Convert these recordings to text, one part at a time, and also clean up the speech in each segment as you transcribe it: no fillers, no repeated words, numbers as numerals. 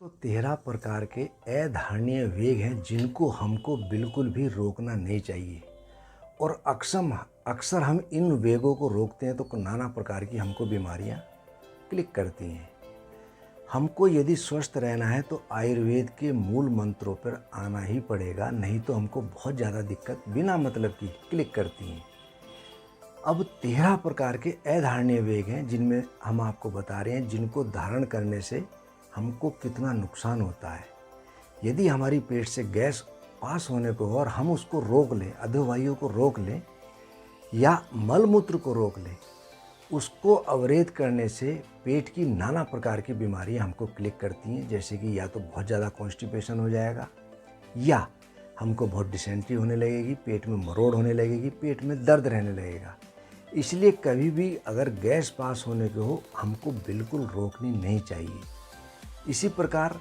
तो 13 प्रकार के अधारणीय वेग हैं जिनको हमको बिल्कुल भी रोकना नहीं चाहिए। और अक्सर हम इन वेगों को रोकते हैं तो नाना प्रकार की हमको बीमारियां क्लिक करती हैं। हमको यदि स्वस्थ रहना है तो आयुर्वेद के मूल मंत्रों पर आना ही पड़ेगा, नहीं तो हमको बहुत ज़्यादा दिक्कत बिना मतलब की क्लिक करती हैं। अब 13 प्रकार के अधारणीय वेग हैं जिनमें हम आपको बता रहे हैं जिनको धारण करने से हमको कितना नुकसान होता है। यदि हमारी पेट से गैस पास होने को और हम उसको रोक लें, अधोवायु को रोक लें या मलमूत्र को रोक लें, उसको अवरेध करने से पेट की नाना प्रकार की बीमारियां हमको क्लिक करती हैं। जैसे कि या तो बहुत ज़्यादा कॉन्स्टिपेशन हो जाएगा, या हमको बहुत डिसेंट्री होने लगेगी, पेट में मरोड़ होने लगेगी, पेट में दर्द रहने लगेगा। इसलिए कभी भी अगर गैस पास होने को हो, हमको बिल्कुल रोकनी नहीं चाहिए। इसी प्रकार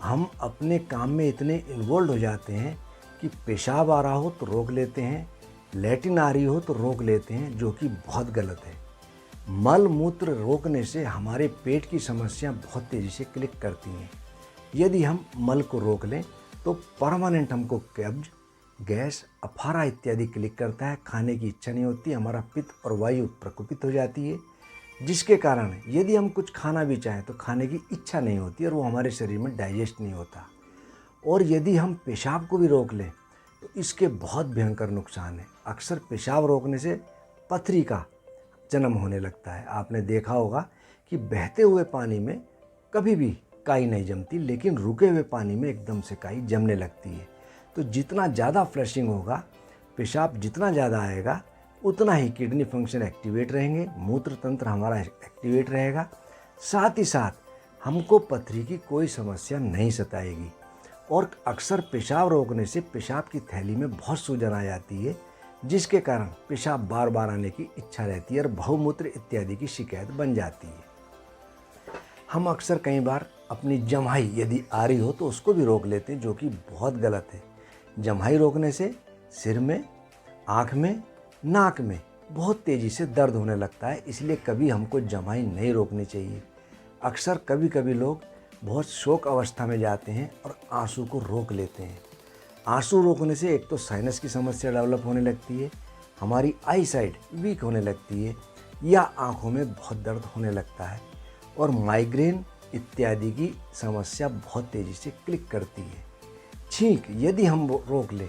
हम अपने काम में इतने इन्वॉल्व हो जाते हैं कि पेशाब आ रहा हो तो रोक लेते हैं, लैट्रिन आ रही हो तो रोक लेते हैं, जो कि बहुत गलत है। मल मूत्र रोकने से हमारे पेट की समस्या बहुत तेज़ी से क्लिक करती हैं। यदि हम मल को रोक लें तो परमानेंट हमको कब्ज, गैस, अफारा इत्यादि क्लिक करता है, खाने की इच्छा नहीं होती, हमारा पित्त और वायु प्रकोपित हो जाती है, जिसके कारण यदि हम कुछ खाना भी चाहें तो खाने की इच्छा नहीं होती और वो हमारे शरीर में डाइजेस्ट नहीं होता। और यदि हम पेशाब को भी रोक लें तो इसके बहुत भयंकर नुकसान है। अक्सर पेशाब रोकने से पथरी का जन्म होने लगता है। आपने देखा होगा कि बहते हुए पानी में कभी भी काई नहीं जमती, लेकिन रुके हुए पानी में एकदम से काई जमने लगती है। तो जितना ज़्यादा फ्लशिंग होगा, पेशाब जितना ज़्यादा आएगा, उतना ही किडनी फंक्शन एक्टिवेट रहेंगे, मूत्र तंत्र हमारा एक्टिवेट रहेगा। साथ ही साथ हमको पथरी की कोई समस्या नहीं सताएगी। और अक्सर पेशाब रोकने से पेशाब की थैली में बहुत सूजन आ जाती है, जिसके कारण पेशाब बार बार आने की इच्छा रहती है और बहुमूत्र इत्यादि की शिकायत बन जाती है। हम अक्सर कई बार अपनी जम्हाई यदि आ रही हो तो उसको भी रोक लेते हैं, जो कि बहुत गलत है। जम्हाई रोकने से सिर में, आँख में, नाक में बहुत तेज़ी से दर्द होने लगता है। इसलिए कभी हमको जम्हाई नहीं रोकनी चाहिए। अक्सर कभी कभी लोग बहुत शोक अवस्था में जाते हैं और आंसू को रोक लेते हैं। आंसू रोकने से एक तो साइनस की समस्या डेवलप होने लगती है, हमारी आई साइट वीक होने लगती है, या आँखों में बहुत दर्द होने लगता है, और माइग्रेन इत्यादि की समस्या बहुत तेज़ी से क्लिक करती है। छींक यदि हम रोक लें,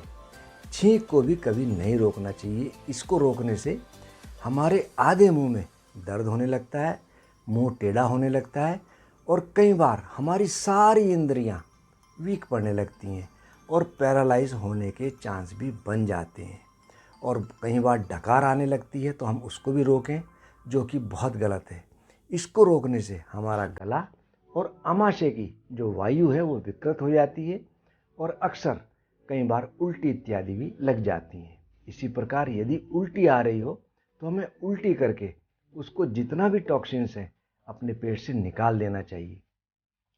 छींक को भी कभी नहीं रोकना चाहिए। इसको रोकने से हमारे आधे मुंह में दर्द होने लगता है, मुंह टेढ़ा होने लगता है, और कई बार हमारी सारी इंद्रियां वीक पड़ने लगती हैं और पैरालाइज होने के चांस भी बन जाते हैं। और कई बार डकार आने लगती है तो हम उसको भी रोकें, जो कि बहुत गलत है। इसको रोकने से हमारा गला और आमाशय की जो वायु है वो विकृत हो जाती है, और अक्सर कई बार उल्टी इत्यादि भी लग जाती हैं। इसी प्रकार यदि उल्टी आ रही हो तो हमें उल्टी करके उसको जितना भी टॉक्सिन्स हैं अपने पेट से निकाल देना चाहिए।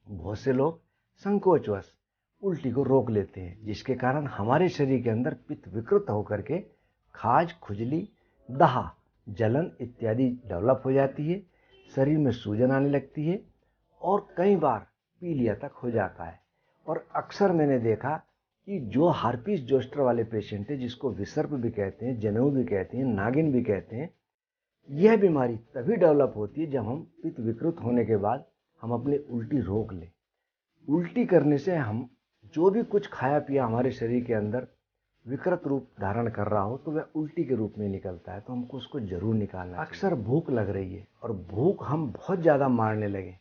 बहुत से लोग संकोचवश उल्टी को रोक लेते हैं, जिसके कारण हमारे शरीर के अंदर पित्त विकृत होकर के खाज, खुजली, दहा, जलन इत्यादि डेवलप हो जाती है, शरीर में सूजन आने लगती है और कई बार पीलिया तक हो जाता है। और अक्सर मैंने देखा कि जो हार्पिस जोस्टर वाले पेशेंट हैं, जिसको विसर्प भी कहते हैं, जनेऊ भी कहते हैं, नागिन भी कहते हैं, यह बीमारी तभी डेवलप होती है जब हम पित्त विकृत होने के बाद हम अपनी उल्टी रोक लें। उल्टी करने से हम जो भी कुछ खाया पिया हमारे शरीर के अंदर विकृत रूप धारण कर रहा हो तो वह उल्टी के रूप में निकलता है, तो हमको उसको जरूर निकालना चाहिए। अक्सर भूख लग रही है और भूख हम बहुत ज़्यादा मारने लगे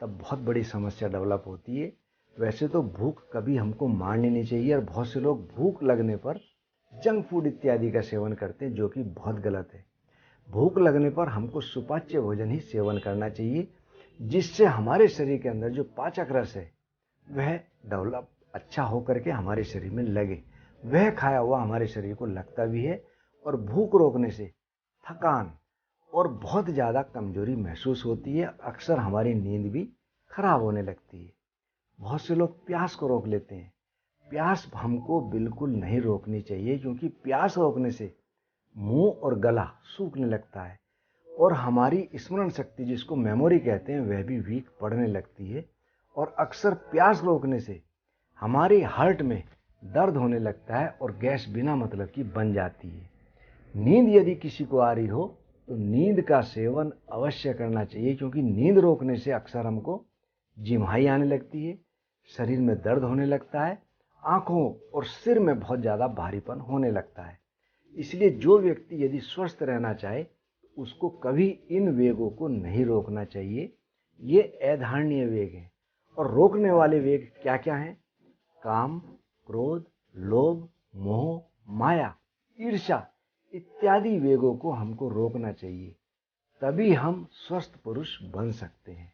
तब बहुत बड़ी समस्या डेवलप होती है। वैसे तो भूख कभी हमको मारनी नहीं चाहिए, और बहुत से लोग भूख लगने पर जंक फूड इत्यादि का सेवन करते हैं, जो कि बहुत गलत है। भूख लगने पर हमको सुपाच्य भोजन ही सेवन करना चाहिए, जिससे हमारे शरीर के अंदर जो पाचक रस है वह डेवलप अच्छा होकर के हमारे शरीर में लगे। वह खाया हुआ हमारे शरीर को लगता भी है, और भूख रोकने से थकान और बहुत ज़्यादा कमजोरी महसूस होती है। अक्सर हमारी नींद भी खराब होने लगती है। बहुत से लोग प्यास को रोक लेते हैं। प्यास हमको बिल्कुल नहीं रोकनी चाहिए, क्योंकि प्यास रोकने से मुंह और गला सूखने लगता है, और हमारी स्मरण शक्ति, जिसको मेमोरी कहते हैं, वह भी वीक पड़ने लगती है, और अक्सर प्यास रोकने से हमारे हार्ट में दर्द होने लगता है और गैस बिना मतलब की बन जाती है। नींद यदि किसी को आ रही हो तो नींद का सेवन अवश्य करना चाहिए, क्योंकि नींद रोकने से अक्सर हमको जिम्हाई आने लगती है, शरीर में दर्द होने लगता है, आंखों और सिर में बहुत ज़्यादा भारीपन होने लगता है। इसलिए जो व्यक्ति यदि स्वस्थ रहना चाहे उसको कभी इन वेगों को नहीं रोकना चाहिए। ये अधारणीय वेग हैं। और रोकने वाले वेग क्या क्या हैं? काम, क्रोध, लोभ, मोह, माया, ईर्ष्या इत्यादि वेगों को हमको रोकना चाहिए, तभी हम स्वस्थ पुरुष बन सकते हैं।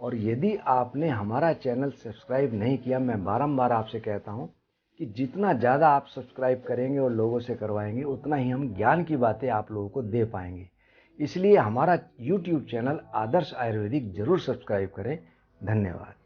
और यदि आपने हमारा चैनल सब्सक्राइब नहीं किया, मैं बारंबार आपसे कहता हूं कि जितना ज़्यादा आप सब्सक्राइब करेंगे और लोगों से करवाएंगे, उतना ही हम ज्ञान की बातें आप लोगों को दे पाएंगे। इसलिए हमारा YouTube चैनल आदर्श आयुर्वेदिक जरूर सब्सक्राइब करें। धन्यवाद।